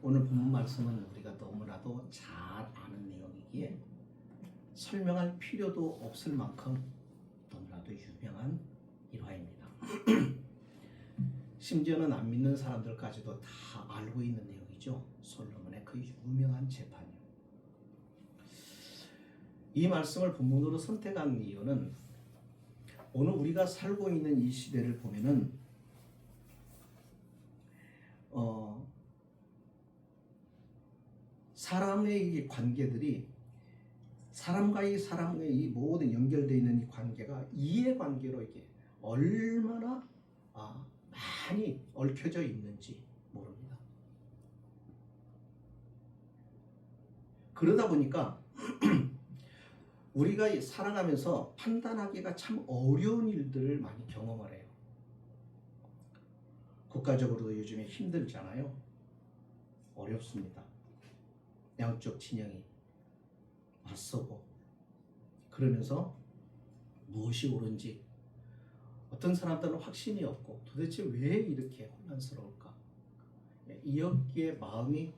오늘 본문 말씀은 우리가 너무나도 잘 아는 내용이기에 설명할 필요도 없을 만큼 너무나도 유명한 일화입니다. 심지어는 안 믿는 사람들까지도 다 알고 있는 내용이죠. 솔로몬의 그 유명한 재판이요. 이 말씀을 본문으로 선택한 이유는 오늘 우리가 살고 있는 이 시대를 보면은 사람의 이 관계들이 사람과의 이 모든 연결되어 있는 이 관계가 이해관계로 이게 얼마나 많이 얽혀져 있는지 모릅니다. 그러다 보니까 우리가 살아가면서 판단하기가 참 어려운 일들을 많이 경험을 해요. 국가적으로도 요즘에 힘들잖아요. 어렵습니다. 양쪽 진영이 맞서고 그러면서 무엇이 옳은지 어떤 사람들은 확신이 없고 도대체 왜 이렇게 혼란스러울까? 이었기에 마음이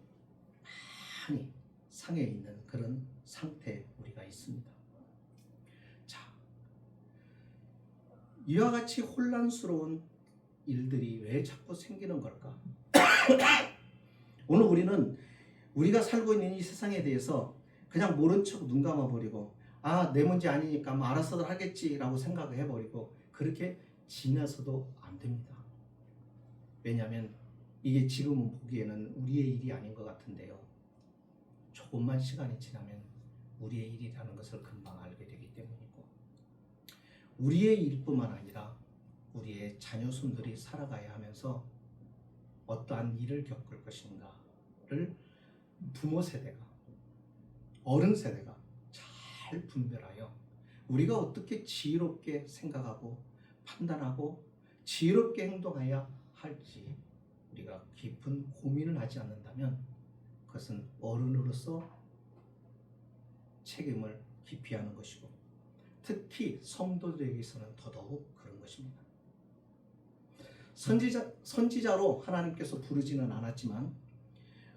많이 상해 있는 그런 상태에 우리가 있습니다. 자, 이와 같이 혼란스러운 일들이 왜 자꾸 생기는 걸까? 오늘 우리가 살고 있는 이 세상에 대해서 그냥 모른 척 눈 감아버리고 내 문제 아니니까 뭐 알아서들 하겠지라고 생각을 해버리고 그렇게 지나서도 안 됩니다. 왜냐하면 이게 지금 보기에는 우리의 일이 아닌 것 같은데요. 조금만 시간이 지나면 우리의 일이라는 것을 금방 알게 되기 때문이고 우리의 일뿐만 아니라 우리의 자녀손들이 살아가야 하면서 어떠한 일을 겪을 것인가를 부모 세대가 어른 세대가 잘 분별하여 우리가 어떻게 지혜롭게 생각하고 판단하고 지혜롭게 행동해야 할지 우리가 깊은 고민을 하지 않는다면 그것은 어른으로서 책임을 기피하는 것이고 특히 성도들에게서는 더더욱 그런 것입니다. 선지자로 하나님께서 부르지는 않았지만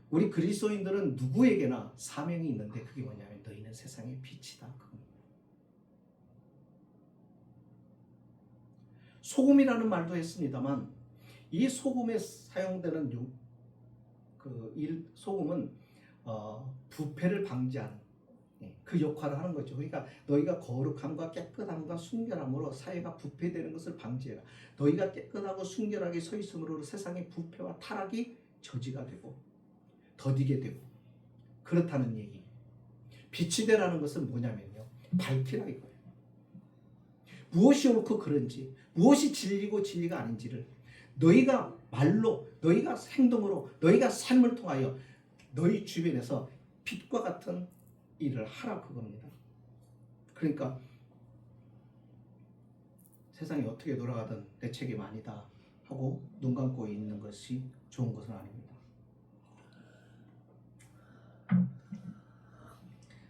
우리 그리스도인들은 누구에게나 사명이 있는데 그게 뭐냐면 너희는 세상의 빛이다. 그겁니다. 소금이라는 말도 했습니다만 이 소금에 사용되는 소금은 부패를 방지하는 그 역할을 하는 거죠. 그러니까 너희가 거룩함과 깨끗함과 순결함으로 사회가 부패되는 것을 방지해라. 너희가 깨끗하고 순결하게 서 있음으로 세상의 부패와 타락이 저지가 되고 더디게 되고 그렇다는 얘기. 빛이 되라는 것은 뭐냐면요. 밝히라 이거예요. 무엇이 옳고 그른지 무엇이 진리고 진리가 아닌지를 너희가 말로 너희가 행동으로 너희가 삶을 통하여 너희 주변에서 빛과 같은 일을 하라 그겁니다. 그러니까 세상이 어떻게 돌아가든 내 책임 아니다 하고 눈 감고 있는 것이 좋은 것은 아닙니다.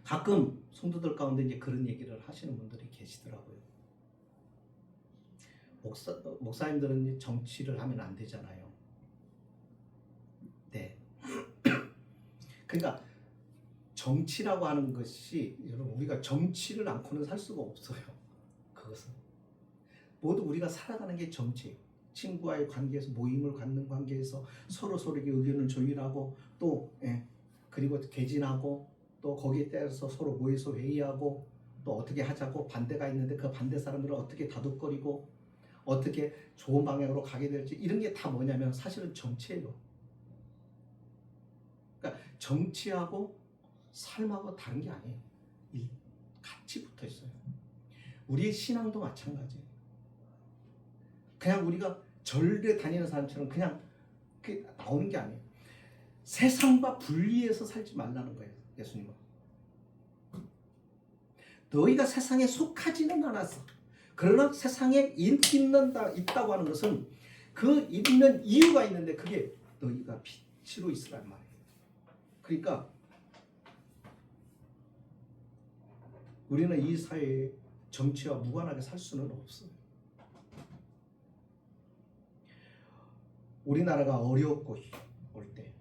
가끔 성도들 가운데 이제 그런 얘기를 하시는 분들이 계시더라고요. 목사님들은 정치를 하면 안 되잖아요. 네. 그러니까 정치라고 하는 것이 여러분 우리가 정치를 않고는 살 수가 없어요. 그것은 모두 우리가 살아가는 게 정치예요. 친구와의 관계에서 모임을 갖는 관계에서 서로에게 의견을 조율하고 또 그리고 개진하고 또 거기에 따라서 서로 모여서 회의하고 또 어떻게 하자고 반대가 있는데 그 반대 사람들을 어떻게 다독거리고 어떻게 좋은 방향으로 가게 될지 이런 게 다 뭐냐면 사실은 정치예요. 그러니까 정치하고 삶하고 다른 게 아니에요. 같이 붙어 있어요. 우리의 신앙도 마찬가지예요. 그냥 우리가 절에 다니는 사람처럼 그냥 나오는 게 아니에요. 세상과 분리해서 살지 말라는 거예요. 예수님은. 너희가 세상에 속하지는 않았어. 그러나 세상에 있다고 하는 것은 그 있는 이유가 있는데 그게 너희가 빛으로 있으란 말이에요. 그러니까 우리는 이 사회에 정치와 무관하게 살 수는 없어요. 우리나라가 어려웠고 올 때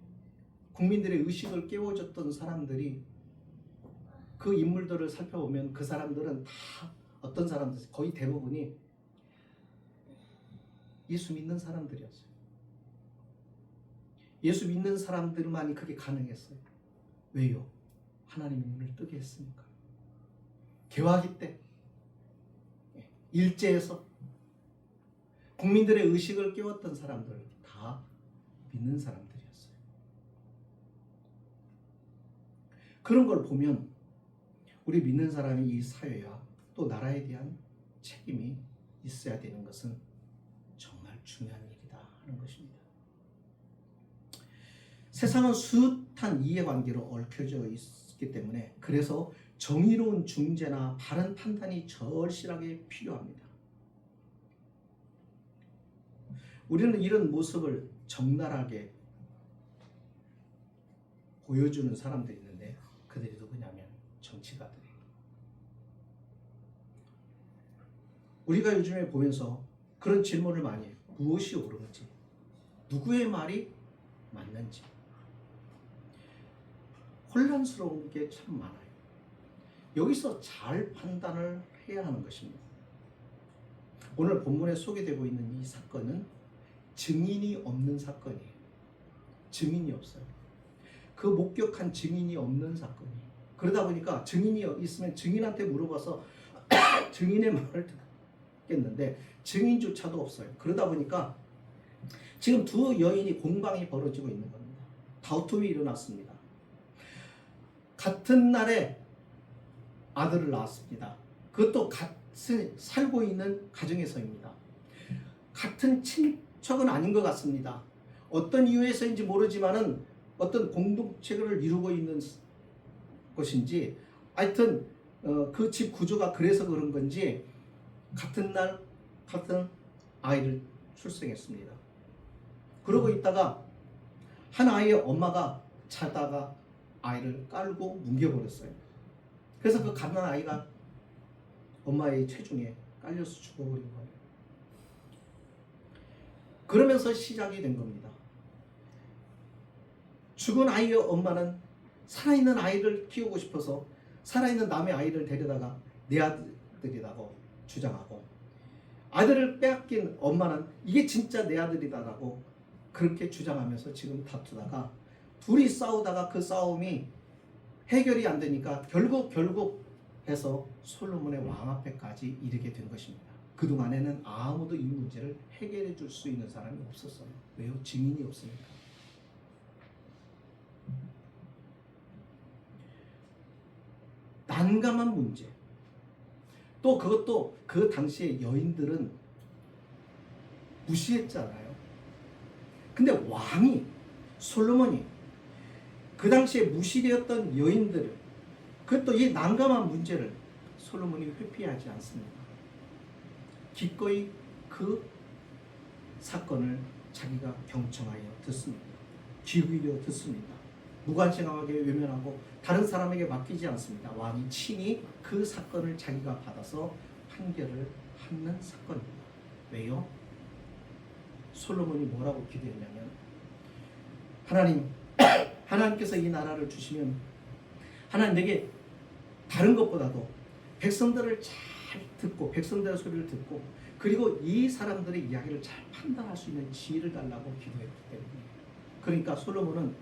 국민들의 의식을 깨워줬던 사람들이 그 인물들을 살펴보면 그 사람들은 다 어떤 사람들 거의 대부분이 예수 믿는 사람들이었어요. 예수 믿는 사람들만이 그게 가능했어요. 왜요? 하나님의 눈을 뜨게 했으니까. 개화기 때 일제에서 국민들의 의식을 깨웠던 사람들 다 믿는 사람들이었어요. 그런 걸 보면 우리 믿는 사람이 이 사회와 또 나라에 대한 책임이 있어야 되는 것은 정말 중요한 일이다 하는 것입니다. 세상은 숱한 이해관계로 얽혀져 있기 때문에 그래서 정의로운 중재나 바른 판단이 절실하게 필요합니다. 우리는 이런 모습을 적나라하게 보여주는 사람들이 있는데 그들이 누구냐면 정치가들이에요. 우리가 요즘에 보면서 그런 질문을 많이 해요. 무엇이 옳은지, 누구의 말이 맞는지 혼란스러운 게 참 많아요. 여기서 잘 판단을 해야 하는 것입니다. 오늘 본문에 소개되고 있는 이 사건은 증인이 없는 사건이에요. 증인이 없어요. 그 목격한 증인이 없는 사건이에요. 그러다 보니까 증인이 있으면 증인한테 물어봐서 증인의 말을 듣겠는데 증인조차도 없어요. 그러다 보니까 지금 두 여인이 공방이 벌어지고 있는 겁니다. 다툼이 일어났습니다. 같은 날에 아들을 낳았습니다. 그것도 같이 살고 있는 가정에서입니다. 같은 친척은 아닌 것 같습니다. 어떤 이유에서인지 모르지만은 어떤 공동체를 이루고 있는 것인지 하여튼 그 집 구조가 그래서 그런 건지 같은 날 같은 아이를 출생했습니다. 그러고 있다가 한 아이의 엄마가 자다가 아이를 깔고 뭉개버렸어요. 그래서 그 갓난 아이가 엄마의 체중에 깔려서 죽어버린 거예요. 그러면서 시작이 된 겁니다. 죽은 아이의 엄마는 살아있는 아이를 키우고 싶어서 살아있는 남의 아이를 데려다가 내 아들이라고 주장하고 아들을 빼앗긴 엄마는 이게 진짜 내 아들이다라고 그렇게 주장하면서 지금 다투다가 둘이 싸우다가 그 싸움이 해결이 안 되니까 결국 해서 솔로몬의 왕 앞에까지 이르게 된 것입니다. 그동안에는 아무도 이 문제를 해결해 줄 수 있는 사람이 없었어요. 왜요? 증인이 없으니까. 난감한 문제. 또 그것도 그 당시에 여인들은 무시했잖아요. 근데 왕이 솔로몬이 그 당시에 무시되었던 여인들을 그것도 이 난감한 문제를 솔로몬이 회피하지 않습니다. 기꺼이 그 사건을 자기가 경청하여 듣습니다. 귀 기울여 듣습니다. 무관심하게 외면하고 다른 사람에게 맡기지 않습니다. 왕이 친히 그 사건을 자기가 받아서 판결을 하는 사건입니다. 왜요? 솔로몬이 뭐라고 기도했냐면 하나님께서 이 나라를 주시면 하나님 내게 다른 것보다도 백성들을 잘 듣고 백성들의 소리를 듣고 그리고 이 사람들의 이야기를 잘 판단할 수 있는 지혜를 달라고 기도했기 때문에 그러니까 솔로몬은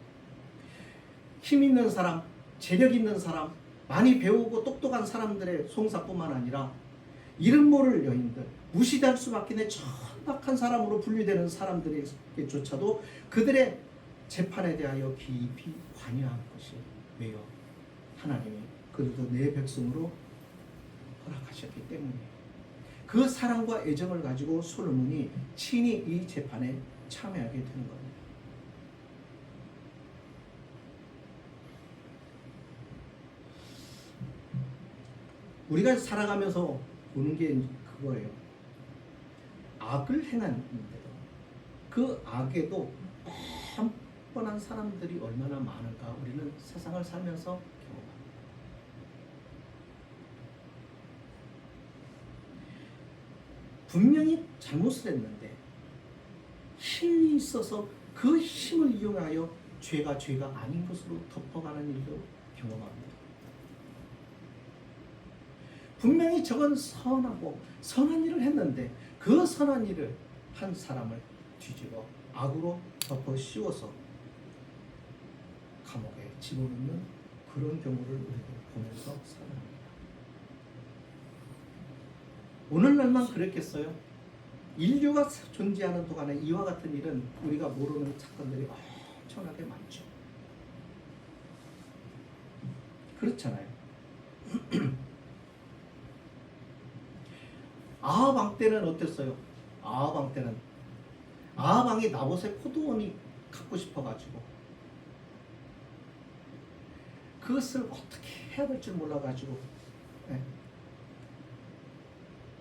힘 있는 사람, 재력 있는 사람, 많이 배우고 똑똑한 사람들의 송사뿐만 아니라 이름 모를 여인들, 무시될 수밖에 없는 천박한 사람으로 분류되는 사람들에게조차도 그들의 재판에 대하여 깊이 관여한 것이 왜요? 하나님이 그들도 내 백성으로 허락하셨기 때문에 그 사랑과 애정을 가지고 솔로몬이 친히 이 재판에 참여하게 되는 겁니다. 우리가 살아가면서 보는 게 그거예요. 악을 행하는데도 그 악에도 뻔뻔한 사람들이 얼마나 많을까 우리는 세상을 살면서 경험합니다. 분명히 잘못을 했는데 힘이 있어서 그 힘을 이용하여 죄가 아닌 것으로 덮어가는 일도 경험합니다. 분명히 저건 선한 일을 했는데 그 선한 일을 한 사람을 뒤집어 악으로 덮어 씌워서 감옥에 집어넣는 그런 경우를 우리가 보면서 살아갑니다. 오늘날만 그랬겠어요? 인류가 존재하는 동안에 이와 같은 일은 우리가 모르는 사건들이 엄청나게 많죠. 그렇잖아요. 아합 왕 때는 어땠어요? 아합 왕 때는 아합 왕이 나봇의 포도원이 갖고 싶어가지고 그것을 어떻게 해야 될 줄 몰라가지고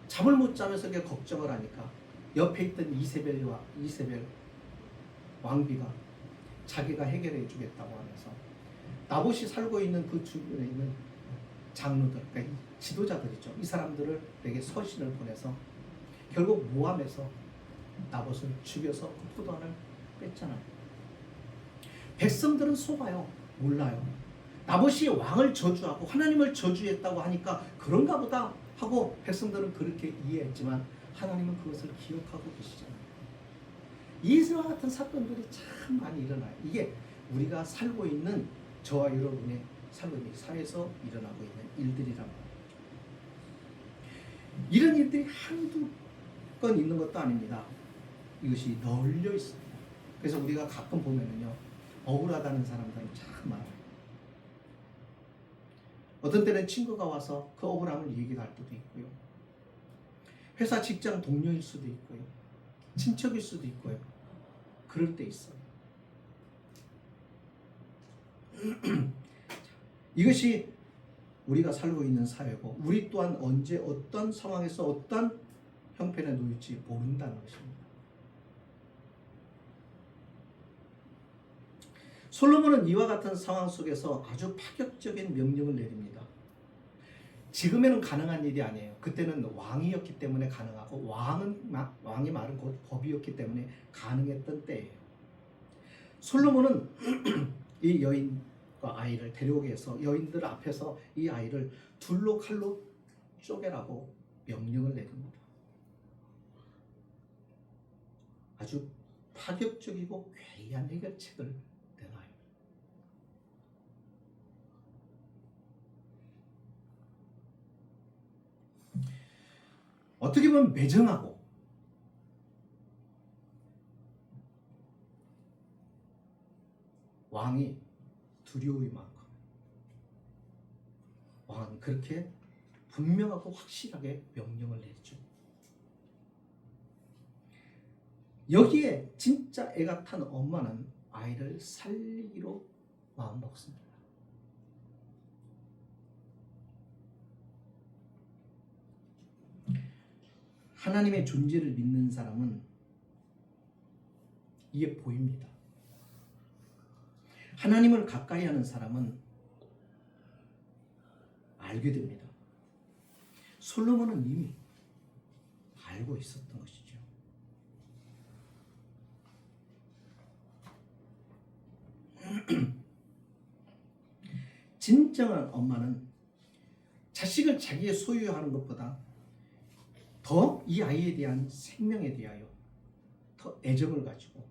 잠을 못 자면서 걱정을 하니까 옆에 있던 이세벨 왕비가 자기가 해결해 주겠다고 하면서 나봇이 살고 있는 그 주변에 있는 장로들, 그러니까 지도자들이죠. 이 사람들을 내게 서신을 보내서 결국 모함해서 나봇을 죽여서 그 포도원을 뺐잖아요. 백성들은 속아요. 몰라요. 나봇이 왕을 저주하고 하나님을 저주했다고 하니까 그런가 보다 하고 백성들은 그렇게 이해했지만 하나님은 그것을 기억하고 계시잖아요. 이와 같은 사건들이 참 많이 일어나요. 이게 우리가 살고 있는 저와 여러분의 살고 있는 사회에서 일어나고 있는 일들이란 말이에요. 이런 일들이 한두 건 있는 것도 아닙니다. 이것이 널려 있습니다. 그래서 우리가 가끔 보면은요, 억울하다는 사람들은 참 많아요. 어떤 때는 친구가 와서 그 억울함을 얘기할 때도 있고요. 회사 직장 동료일 수도 있고요. 친척일 수도 있고요. 그럴 때 있어요. 이것이 우리가 살고 있는 사회고 우리 또한 언제 어떤 상황에서 어떤 형편에 놓일지 모른다는 것입니다. 솔로몬은 이와 같은 상황 속에서 아주 파격적인 명령을 내립니다. 지금에는 가능한 일이 아니에요. 그때는 왕이었기 때문에 가능하고 왕의 말은 곧 법이었기 때문에 가능했던 때예요. 솔로몬은 이 여인과 아이를 데려오게 해서 여인들 앞에서 이 아이를 둘로 칼로 쪼개라고 명령을 내립니다. 아주 파격적이고 괴이한 해결책을 내놔요. 어떻게 보면 매정하고 왕이 두려울 만큼 왕은 그렇게 분명하고 확실하게 명령을 내리죠. 여기에 진짜 애가 탄 엄마는 아이를 살리기로 마음먹습니다. 하나님의 존재를 믿는 사람은 이게 보입니다. 하나님을 가까이 하는 사람은 알게 됩니다. 솔로몬은 이미 알고 있었던 것이죠. 진정한 엄마는 자식을 자기의 소유하는 것보다 더 이 아이에 대한 생명에 대하여 더 애정을 가지고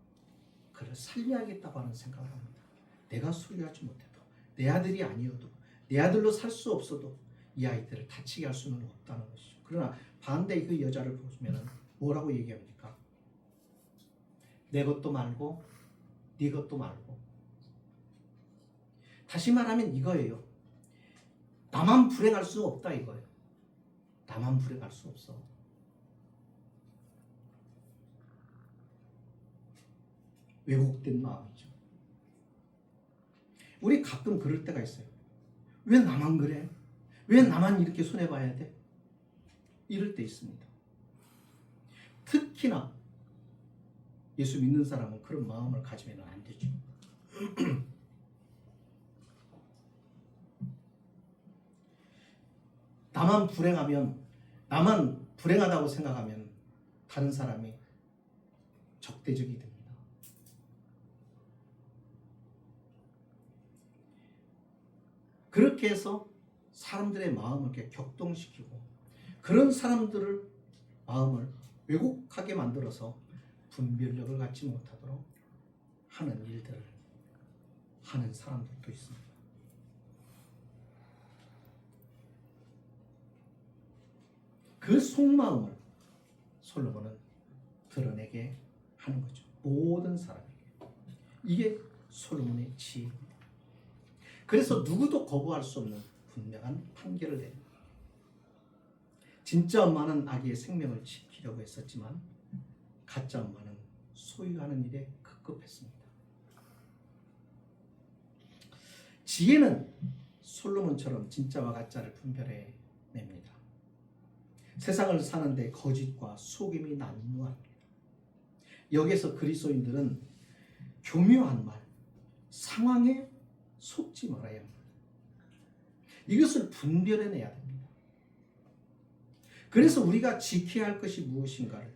그를 살려야겠다고 하는 생각을 합니다. 내가 소유하지 못해도 내 아들이 아니어도 내 아들로 살 수 없어도 이 아이들을 다치게 할 수는 없다는 것이죠. 그러나 반대 그 여자를 보시면 뭐라고 얘기합니까? 내 것도 말고 네 것도 말고. 다시 말하면 이거예요. 나만 불행할 수 없다 이거예요. 나만 불행할 수 없어. 왜곡된 마음이죠. 우리 가끔 그럴 때가 있어요. 왜 나만 그래? 왜 나만 이렇게 손해봐야 돼? 이럴 때 있습니다. 특히나 예수 믿는 사람은 그런 마음을 가지면 안 되죠. 나만 불행하면, 나만 불행하다고 생각하면 다른 사람이 적대적이 됩니다. 그렇게 해서 사람들의 마음을 이렇게 격동시키고 그런 사람들을 마음을 왜곡하게 만들어서 분별력을 갖지 못하도록 하는 일들을 하는 사람들도 있습니다. 그 속마음을 솔로몬은 드러내게 하는 거죠. 모든 사람에게. 이게 솔로몬의 지혜입니다. 그래서 누구도 거부할 수 없는 분명한 판결을 내립니다. 진짜 엄마는 아기의 생명을 지키려고 했었지만 가짜 엄마는 소유하는 일에 급급했습니다. 지혜는 솔로몬처럼 진짜와 가짜를 분별해 냅니다. 세상을 사는데 거짓과 속임이 난무합니다. 여기서 그리스도인들은 교묘한 말, 상황에 속지 말아야 합니다. 이것을 분별해내야 됩니다. 그래서 우리가 지켜야 할 것이 무엇인가를,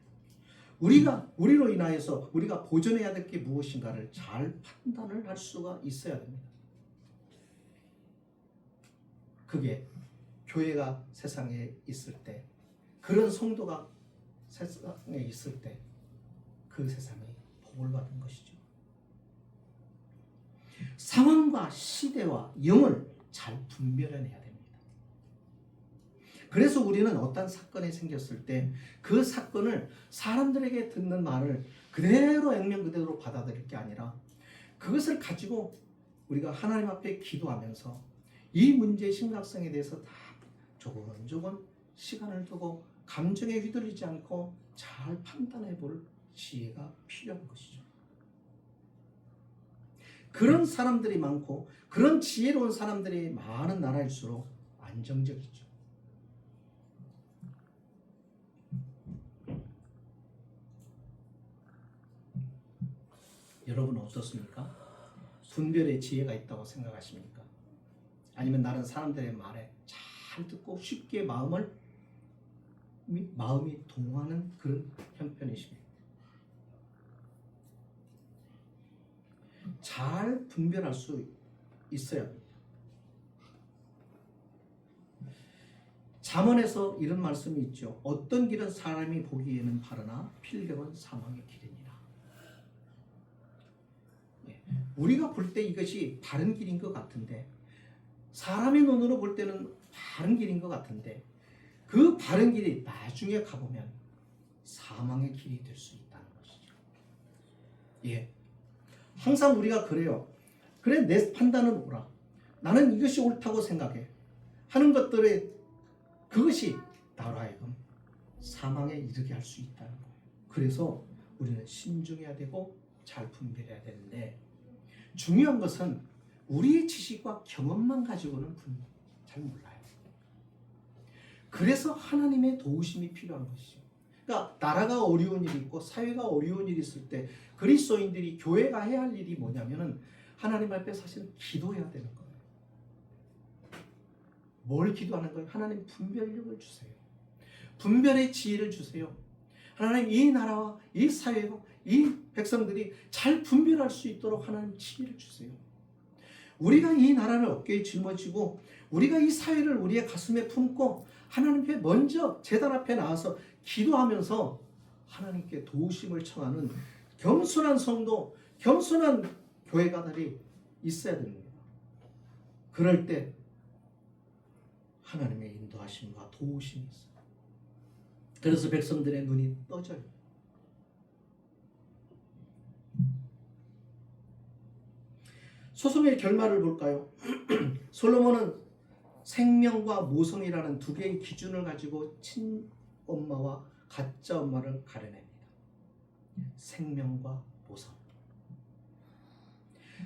우리로 인하여서 우리가 보존해야 될 게 무엇인가를 잘 판단을 할 수가 있어야 됩니다. 그게 교회가 세상에 있을 때, 그런 성도가 세상에 있을 때 그 세상이 복을 받은 것이죠. 상황과 시대와 영을 잘 분별해내야 됩니다. 그래서 우리는 어떤 사건이 생겼을 때 그 사건을 사람들에게 듣는 말을 그대로 액면 그대로 받아들일 게 아니라 그것을 가지고 우리가 하나님 앞에 기도하면서 이 문제의 심각성에 대해서 다 조곤조곤 시간을 두고 감정에 휘둘리지 않고 잘 판단해 볼 지혜가 필요한 것이죠. 그런 사람들이 많고 그런 지혜로운 사람들이 많은 나라일수록 안정적이죠. 여러분은 어떻습니까? 분별의 지혜가 있다고 생각하십니까? 아니면 나는 사람들의 말에 잘 듣고 쉽게 마음이 동하는 그런 형편이십니까? 잘 분별할 수 있어야 합니다. 잠언에서 이런 말씀이 있죠. 어떤 길은 사람이 보기에는 바르나 필경은 사망의 길이니라. 우리가 볼 때 이것이 바른 길인 것 같은데, 사람의 눈으로 볼 때는 바른 길인 것 같은데, 그 바른 길이 나중에 가보면 사망의 길이 될 수 있다는 것이죠. 항상 우리가 그래요. 그래, 내 판단은 옳아. 나는 이것이 옳다고 생각해. 하는 것들에 그것이 나로 하여금 사망에 이르게 할 수 있다는 거예요. 그래서 우리는 신중해야 되고 잘 분별해야 되는데, 중요한 것은 우리의 지식과 경험만 가지고는 잘 몰라요. 그래서 하나님의 도우심이 필요한 것이죠. 그러니까 나라가 어려운 일이 있고 사회가 어려운 일이 있을 때 그리스도인들이 교회가 해야 할 일이 뭐냐면은 하나님 앞에 사실 기도해야 되는 거예요. 뭘 기도하는 거예요? 하나님 분별력을 주세요. 분별의 지혜를 주세요. 하나님 이 나라와 이 사회와 이 백성들이 잘 분별할 수 있도록 하나님 지혜를 주세요. 우리가 이 나라를 어깨에 짊어지고 우리가 이 사회를 우리의 가슴에 품고 하나님께 먼저 제단 앞에 나와서 기도하면서 하나님께 도우심을 청하는 겸손한 성도, 겸손한 교회가들이 있어야 됩니다. 그럴 때 하나님의 인도하심과 도우심이 있어요. 그래서 백성들의 눈이 떠져요. 소송의 결말을 볼까요? 솔로몬은 생명과 모성이라는 두 개의 기준을 가지고 친엄마와 가짜 엄마를 가려냅니다. 생명과 모성.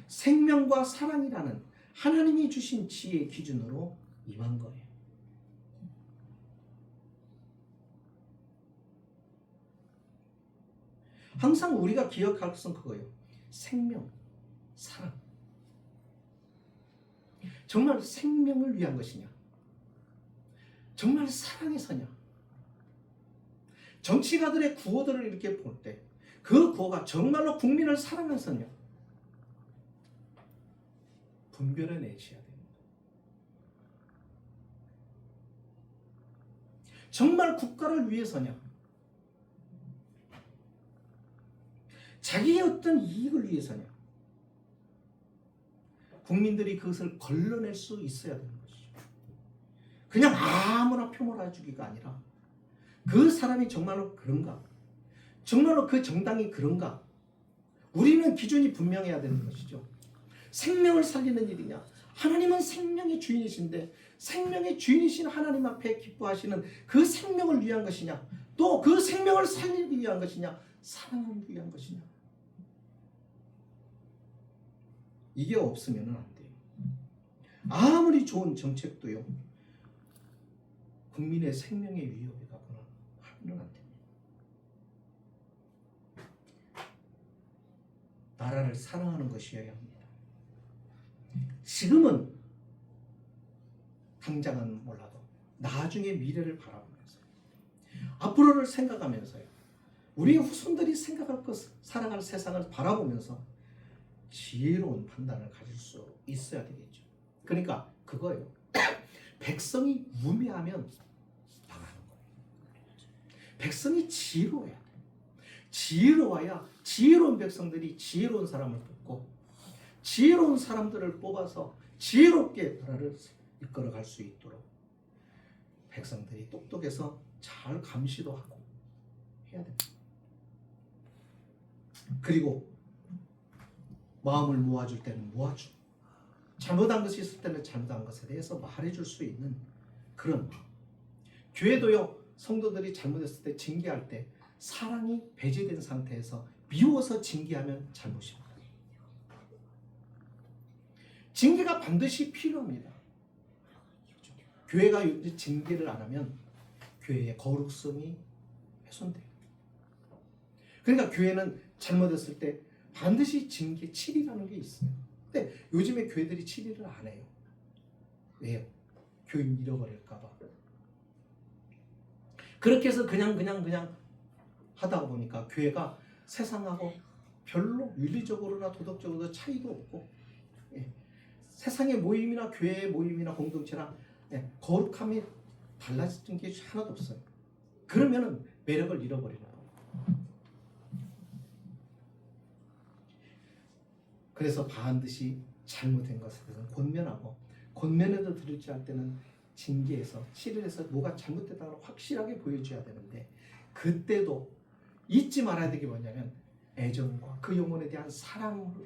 생명과 사랑이라는 하나님이 주신 지혜의 기준으로 임한 거예요. 항상 우리가 기억할 것은 그거예요. 생명, 사랑. 정말 생명을 위한 것이냐? 정말 사랑해서냐? 정치가들의 구호들을 이렇게 볼 때 그 구호가 정말로 국민을 사랑해서냐? 분별해내셔야 됩니다. 정말 국가를 위해서냐? 자기의 어떤 이익을 위해서냐? 국민들이 그것을 걸러낼 수 있어야 되는 것이죠. 그냥 아무나 표몰아주기가 아니라 그 사람이 정말로 그런가? 정말로 그 정당이 그런가? 우리는 기준이 분명해야 되는 것이죠. 생명을 살리는 일이냐? 하나님은 생명의 주인이신데 생명의 주인이신 하나님 앞에 기뻐하시는 그 생명을 위한 것이냐? 또 그 생명을 살리기 위한 것이냐? 사랑하기 위한 것이냐? 이게 없으면 안 돼요. 아무리 좋은 정책도요, 국민의 생명에 위협이 가거나 하면 안 됩니다. 나라를 사랑하는 것이어야 합니다. 지금은 당장은 몰라도 나중에 미래를 바라보면서 앞으로를 생각하면서요, 우리의 후손들이 생각할 것, 살아갈 세상을 바라보면서 지혜로운 판단을 가질 수 있어야 되겠죠. 그러니까 그거예요. 백성이 무매하면 당하는 거예요. 백성이 지혜로워야 돼요. 지혜로워야 지혜로운 백성들이 지혜로운 사람을 뽑고 지혜로운 사람들을 뽑아서 지혜롭게 나라를 이끌어갈 수 있도록 백성들이 똑똑해서 잘 감시도 하고 해야 됩니다. 그리고 마음을 모아줄 때는 모아주고 잘못한 것이 있을 때는 잘못한 것에 대해서 말해줄 수 있는 그런 마음. 교회도요, 성도들이 잘못했을 때 징계할 때 사랑이 배제된 상태에서 미워서 징계하면 잘못입니다. 징계가 반드시 필요합니다. 교회가 징계를 안 하면 교회의 거룩성이 훼손돼요. 그러니까 교회는 잘못했을 때 반드시 징계 7이라는 게 있어요. 근데 요즘에 교회들이 7일을 안 해요. 왜요? 교인 잃어버릴까 봐. 그렇게 해서 그냥 하다가 보니까 교회가 세상하고 별로 윤리적으로나 도덕적으로도 차이도 없고, 세상의 모임이나 교회의 모임이나 공동체나 거룩함이 달라진 게 하나도 없어요. 그러면은 매력을 잃어버리는 거예요. 그래서 반드시 잘못된 것에 대해서는 권면하고, 권면에도 들을지 할 때는 징계해서 7일에서 뭐가 잘못됐다고 확실하게 보여줘야 되는데, 그때도 잊지 말아야 되게 뭐냐면 애정과 그 영혼에 대한 사랑으로,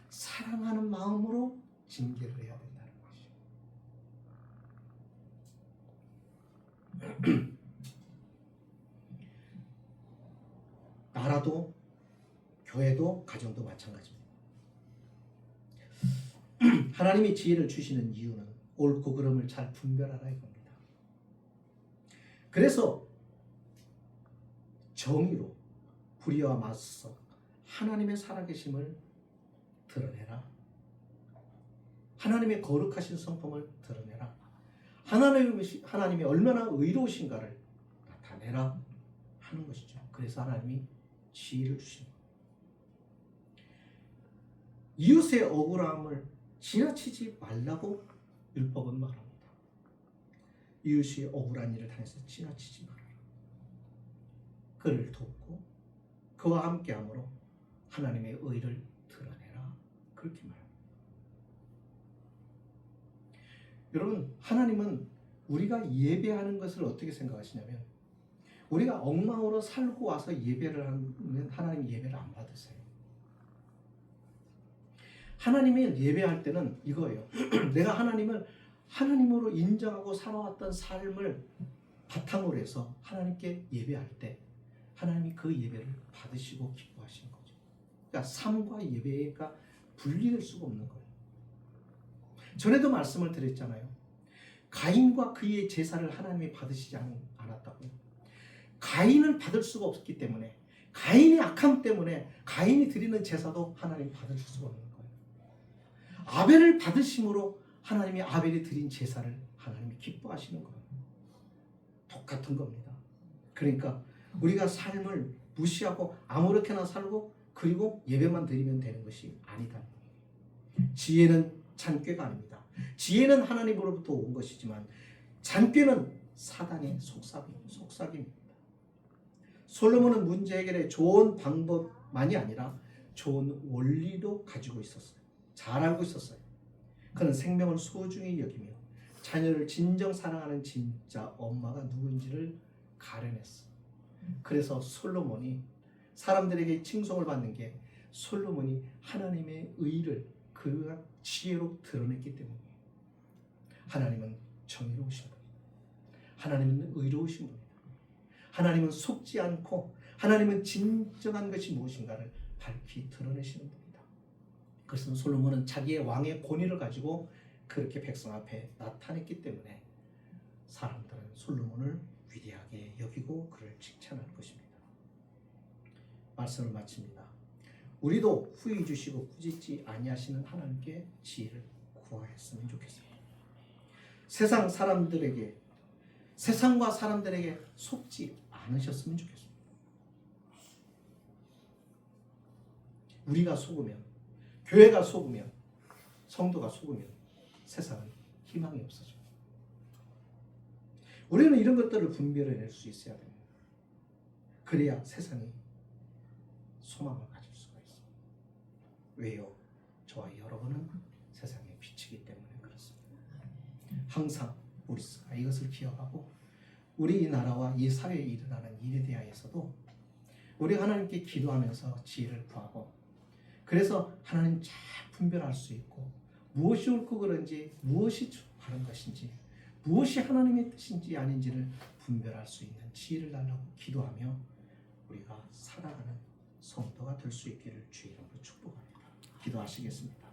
사랑하는 마음으로 징계를 해야 된다는 것이죠. 나라도 교회도 가정도 마찬가지입니다. 하나님이 지혜를 주시는 이유는 옳고 그름을 잘 분별하라 이겁니다. 그래서 정의로 불의와 맞서 하나님의 살아계심을 드러내라. 하나님의 거룩하신 성품을 드러내라. 하나님이 얼마나 의로우신가를 나타내라 하는 것이죠. 그래서 하나님이 지혜를 주신 것. 이웃의 억울함을 지나치지 말라고 율법은 말합니다. 이웃이 억울한 일을 당해서 지나치지 말아라. 그를 돕고 그와 함께함으로 하나님의 의를 드러내라. 그렇게 말합니다. 여러분, 하나님은 우리가 예배하는 것을 어떻게 생각하시냐면, 우리가 엉망으로 살고 와서 예배를 하면 하나님 예배를 안 받으세요. 하나님이 예배할 때는 이거예요. 내가 하나님을 하나님으로 인정하고 살아왔던 삶을 바탕으로 해서 하나님께 예배할 때 하나님이 그 예배를 받으시고 기뻐하시는 거죠. 그러니까 삶과 예배가 분리될 수가 없는 거예요. 전에도 말씀을 드렸잖아요. 가인과 그의 제사를 하나님이 받으시지 않았다고요. 가인을 받을 수가 없기 때문에, 가인의 악함 때문에 가인이 드리는 제사도 하나님이 받을 수가 없는 거예요. 아벨을 받으심으로 하나님이 아벨이 드린 제사를 하나님이 기뻐하시는 거예요. 똑같은 겁니다. 그러니까 우리가 삶을 무시하고 아무렇게나 살고 그리고 예배만 드리면 되는 것이 아니다. 지혜는 잔꾀가 아닙니다. 지혜는 하나님으로부터 온 것이지만 잔꾀는 사단의 속삭임입니다. 솔로몬은 문제 해결에 좋은 방법만이 아니라 좋은 원리도 가지고 있었어요. 잘 알고 있었어요. 그는 생명을 소중히 여기며 자녀를 진정 사랑하는 진짜 엄마가 누구인지를 가려냈어. 그래서 솔로몬이 사람들에게 칭송을 받는 게 솔로몬이 하나님의 의를 그 지혜로 드러냈기 때문이에요. 하나님은 정의로우신 분이다. 하나님은 의로우신 분이다. 하나님은 속지 않고 하나님은 진정한 것이 무엇인가를 밝히 드러내시는 분이다. 그것은 솔로몬은 자기의 왕의 권위를 가지고 그렇게 백성 앞에 나타냈기 때문에 사람들은 솔로몬을 위대하게 여기고 그를 칭찬할 것입니다. 말씀을 마칩니다. 우리도 후히 주시고 꾸짖지 아니하시는 하나님께 지혜를 구하였으면 좋겠습니다. 세상과 사람들에게 속지 않으셨으면 좋겠습니다. 우리가 속으면, 교회가 속으면, 성도가 속으면 세상은 희망이 없어져요. 우리는 이런 것들을 분별해낼 수 있어야 됩니다. 그래야 세상이 소망을 가질 수가 있습니다. 왜요? 저와 여러분은 세상의 빛이기 때문에 그렇습니다. 항상 우리가 이것을 기억하고 우리 이 나라와 이 사회에 일어나는 일에 대하여서도 우리가 하나님께 기도하면서 지혜를 구하고 그래서 하나님 잘 분별할 수 있고 무엇이 옳고 그른지 무엇이 바른 것인지 무엇이 하나님의 뜻인지 아닌지를 분별할 수 있는 지혜를 달라고 기도하며 우리가 살아가는 성도가 될 수 있기를 주의 이름으로 축복합니다. 기도하시겠습니다.